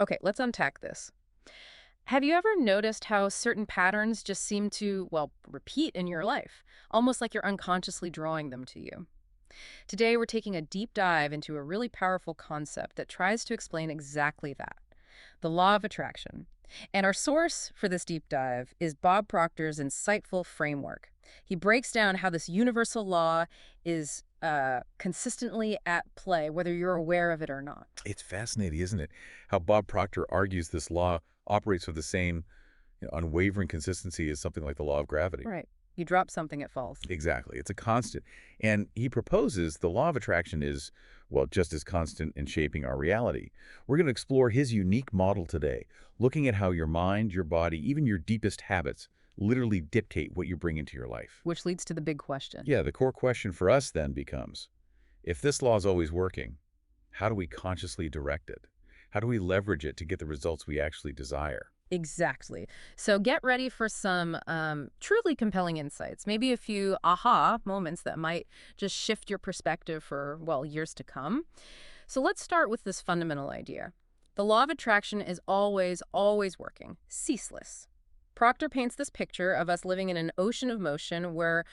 Okay, let's unpack this. Have you ever noticed how certain patterns just seem to, well, repeat in your life, almost like you're unconsciously drawing them to you? Today, we're taking a deep dive into a really powerful concept that tries to explain exactly that, the law of attraction. And our source for this deep dive is Bob Proctor's insightful framework. He breaks down how this universal law is consistently at play, whether you're aware of it or not. It's fascinating, isn't it? How Bob Proctor argues this law operates with the same unwavering consistency as something like the law of gravity. Right. You drop something, it falls. Exactly. It's a constant. And he proposes the law of attraction is, well, just as constant in shaping our reality. We're going to explore his unique model today, looking at how your mind, your body, even your deepest habits literally dictate what you bring into your life. Which leads to the big question. Yeah, the core question for us then becomes, if this law is always working, how do we consciously direct it? How do we leverage it to get the results we actually desire? Exactly. So get ready for some truly compelling insights, maybe a few aha moments that might just shift your perspective for, well, years to come. So let's start with this fundamental idea. The law of attraction is always, always working, ceaseless. Proctor paints this picture of us living in an ocean of motion where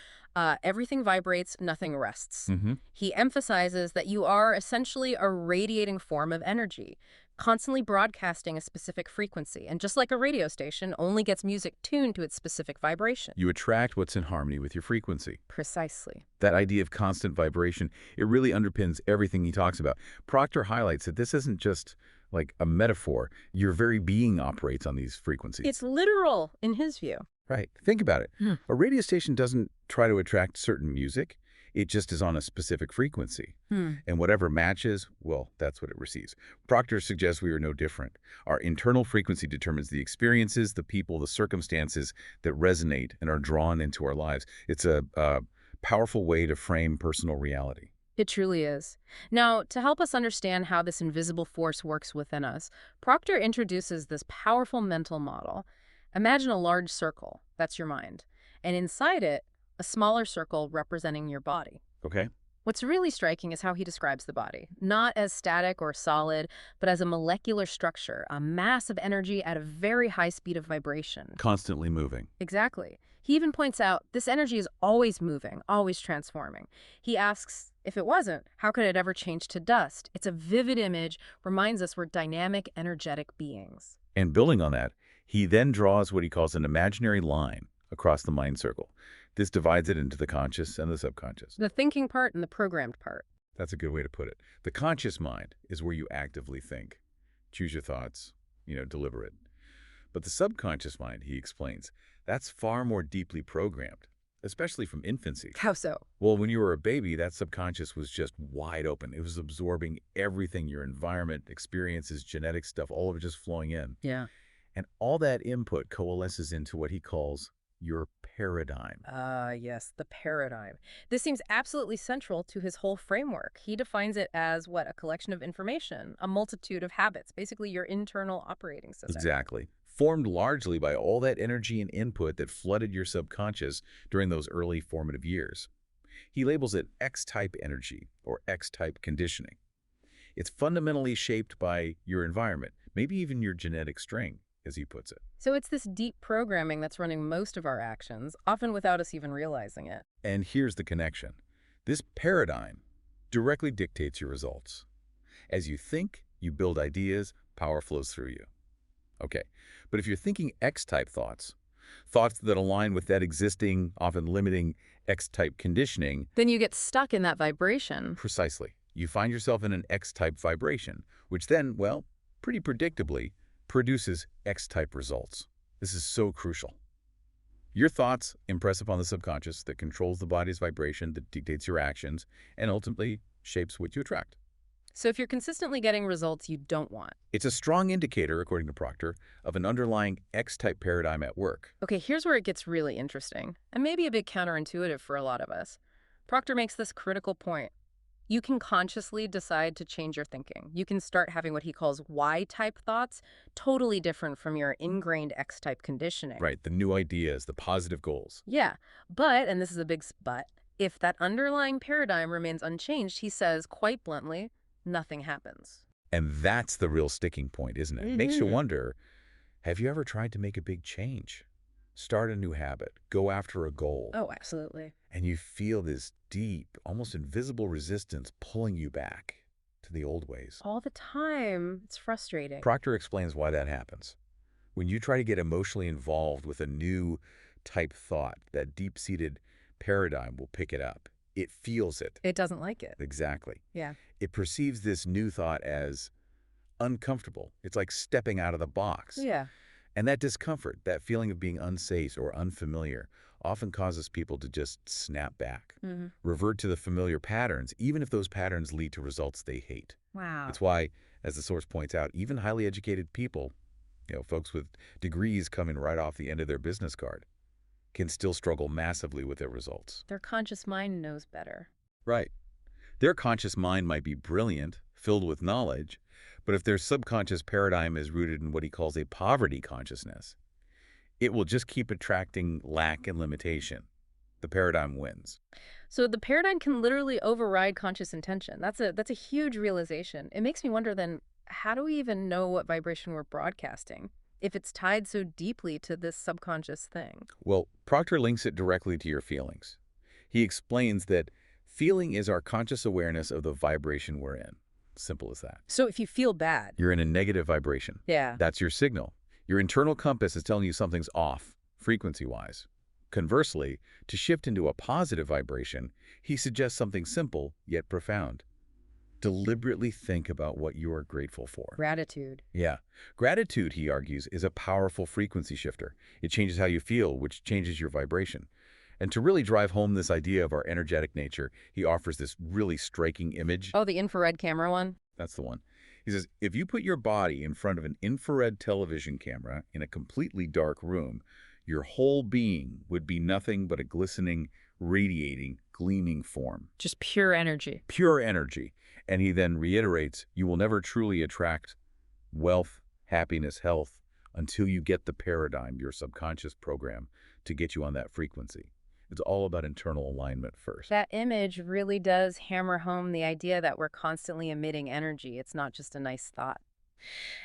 everything vibrates, nothing rests. Mm-hmm. He emphasizes that you are essentially a radiating form of energy, constantly broadcasting a specific frequency. And just like a radio station only gets music tuned to its specific vibration. You attract what's in harmony with your frequency. Precisely. That idea of constant vibration, it really underpins everything he talks about. Proctor highlights that this isn't just like a metaphor. Your very being operates on these frequencies. It's literal in his view. Right. Think about it. Hmm. A radio station doesn't try to attract certain music. It just is on a specific frequency. And whatever matches, well, that's what it receives. Proctor suggests we are no different. Our internal frequency determines the experiences, the people, the circumstances that resonate and are drawn into our lives. It's a powerful way to frame personal reality. It truly is. Now, to help us understand how this invisible force works within us, Proctor introduces this powerful mental model. Imagine a large circle, that's your mind, and inside it, a smaller circle representing your body. Okay? What's really striking is how he describes the body, not as static or solid, but as a molecular structure, a mass of energy at a very high speed of vibration. Constantly moving. Exactly. He even points out this energy is always moving, always transforming. He asks, if it wasn't, how could it ever change to dust? It's a vivid image, reminds us we're dynamic, energetic beings. And building on that, he then draws what he calls an imaginary line across the mind circle. This divides it into the conscious and the subconscious. The thinking part and the programmed part. That's a good way to put it. The conscious mind is where you actively think, choose your thoughts, deliver it. But the subconscious mind, he explains, that's far more deeply programmed, especially from infancy. How so? Well, when you were a baby, that subconscious was just wide open. It was absorbing everything, your environment, experiences, genetic stuff, all of it just flowing in. Yeah. And all that input coalesces into what he calls your paradigm. Yes, the paradigm. This seems absolutely central to his whole framework. He defines it as, what, a collection of information, a multitude of habits, basically your internal operating system. Exactly. Formed largely by all that energy and input that flooded your subconscious during those early formative years. He labels it X-type energy or X-type conditioning. It's fundamentally shaped by your environment, maybe even your genetic string, as he puts it. So it's this deep programming that's running most of our actions, often without us even realizing it. And here's the connection. This paradigm directly dictates your results. As you think, you build ideas, power flows through you. Okay, but if you're thinking X-type thoughts, thoughts that align with that existing, often limiting X-type conditioning, Then you get stuck in that vibration. precisely, you find yourself in an X-type vibration, which then, well, pretty predictably, produces X-type results. This is so crucial. Your thoughts impress upon the subconscious that controls the body's vibration, that dictates your actions, and ultimately shapes what you attract. So if you're consistently getting results you don't want. It's a strong indicator, according to Proctor, of an underlying X-type paradigm at work. Okay, here's where it gets really interesting, and maybe a bit counterintuitive for a lot of us. Proctor makes this critical point. You can consciously decide to change your thinking. You can start having what he calls Y-type thoughts, totally different from your ingrained X-type conditioning. Right, the new ideas, the positive goals. Yeah, but, and this is a big but, if that underlying paradigm remains unchanged, he says, quite bluntly, nothing happens. And that's the real sticking point, isn't it? Makes you wonder, have you ever tried to make a big change? Start a new habit, go after a goal, Oh, absolutely. and you feel this deep, almost invisible resistance pulling you back to the old ways. All the time. It's frustrating. Proctor explains why that happens. When you try to get emotionally involved with a new type thought, that deep-seated paradigm will pick it up. It feels it. It doesn't like it. Exactly. Yeah. It perceives this new thought as uncomfortable. It's like stepping out of the box. Yeah. And that discomfort, that feeling of being unsafe or unfamiliar, often causes people to just snap back, revert to the familiar patterns, even if those patterns lead to results they hate. Wow. It's why, as the source points out, even highly educated people, folks with degrees coming right off the end of their business card, can still struggle massively with their results. Their conscious mind knows better. Right. Their conscious mind might be brilliant, filled with knowledge, but if their subconscious paradigm is rooted in what he calls a poverty consciousness, it will just keep attracting lack and limitation. The paradigm wins. So the paradigm can literally override conscious intention. That's a huge realization. It makes me wonder then, how do we even know what vibration we're broadcasting if it's tied so deeply to this subconscious thing? Well, Proctor links it directly to your feelings. He explains that feeling is our conscious awareness of the vibration we're in. Simple as that. So if you feel bad. You're in a negative vibration. Yeah. That's your signal. Your internal compass is telling you something's off, frequency-wise. Conversely, to shift into a positive vibration, he suggests something simple yet profound. Deliberately think about what you are grateful for. Gratitude. Yeah. Gratitude, he argues, is a powerful frequency shifter. It changes how you feel, which changes your vibration. And to really drive home this idea of our energetic nature, he offers this really striking image. Oh, the infrared camera one? That's the one. He says, if you put your body in front of an infrared television camera in a completely dark room, your whole being would be nothing but a glistening, radiating, gleaming form. Just pure energy. Pure energy. And he then reiterates, you will never truly attract wealth, happiness, health until you get the paradigm, your subconscious program, to get you on that frequency. It's all about internal alignment first. That image really does hammer home the idea that we're constantly emitting energy. It's not just a nice thought.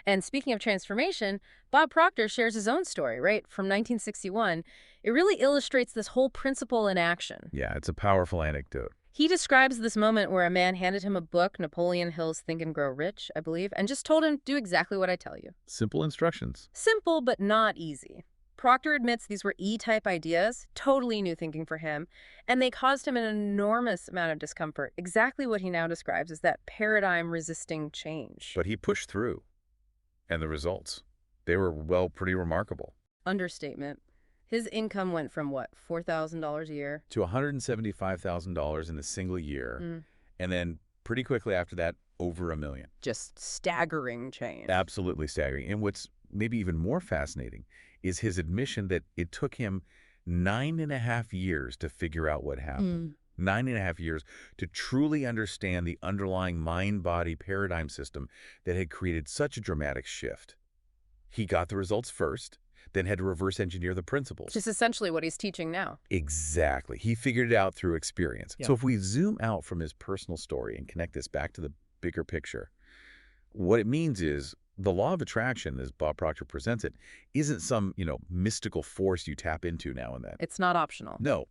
And speaking of transformation, Bob Proctor shares his own story, right, from 1961. It really illustrates this whole principle in action. Yeah, it's a powerful anecdote. He describes this moment where a man handed him a book, Napoleon Hill's Think and Grow Rich, I believe, and just told him, do exactly what I tell you. Simple instructions. Simple, but not easy. Proctor admits these were E-type ideas, totally new thinking for him, and they caused him an enormous amount of discomfort, exactly what he now describes as that paradigm-resisting change. But he pushed through. And the results, they were, well, pretty remarkable. Understatement. His income went from, what, $4,000 a year? To $175,000 in a single year. And then pretty quickly after that, over $1 million. Just staggering change. Absolutely staggering. And what's maybe even more fascinating is his admission that it took him 9.5 years to figure out what happened. 9.5 years to truly understand the underlying mind-body paradigm system that had created such a dramatic shift. He got the results first, then had to reverse engineer the principles. Which is essentially what he's teaching now. Exactly. He figured it out through experience. Yeah. So if we zoom out from his personal story and connect this back to the bigger picture, what it means is the law of attraction, as Bob Proctor presents it, isn't some, mystical force you tap into now and then. It's not optional. No.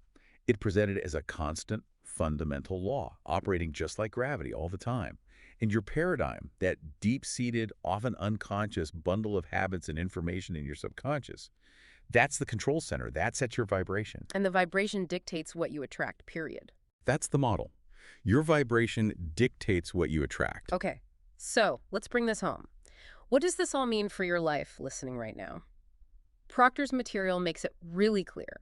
It presented as a constant, fundamental law, operating just like gravity all the time. And your paradigm, that deep-seated, often unconscious bundle of habits and information in your subconscious, that's the control center. That sets your vibration. And the vibration dictates what you attract, period. That's the model. Your vibration dictates what you attract. Okay, so let's bring this home. What does this all mean for your life listening right now? Proctor's material makes it really clear.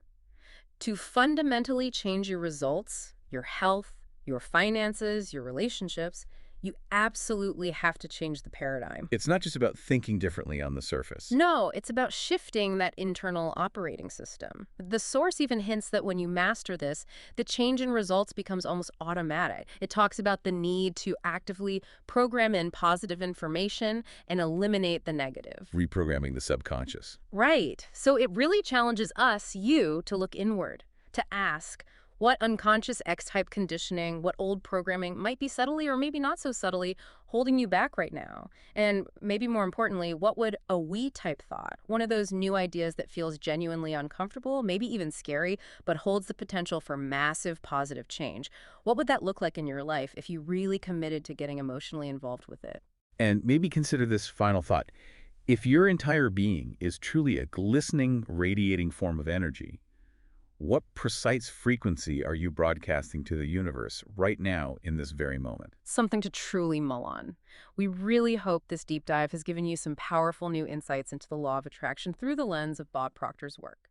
To fundamentally change your results, your health, your finances, your relationships, you absolutely have to change the paradigm. It's not just about thinking differently on the surface. No, it's about shifting that internal operating system. The source even hints that when you master this, the change in results becomes almost automatic. It talks about the need to actively program in positive information and eliminate the negative. Reprogramming the subconscious. Right. So it really challenges us, you, to look inward, to ask, What unconscious X-type conditioning, what old programming might be subtly or maybe not so subtly holding you back right now? And maybe more importantly, what would a we-type thought, one of those new ideas that feels genuinely uncomfortable, maybe even scary, but holds the potential for massive positive change, what would that look like in your life if you really committed to getting emotionally involved with it? And maybe consider this final thought. If your entire being is truly a glistening, radiating form of energy, what precise frequency are you broadcasting to the universe right now in this very moment? Something to truly mull on. We really hope this deep dive has given you some powerful new insights into the law of attraction through the lens of Bob Proctor's work.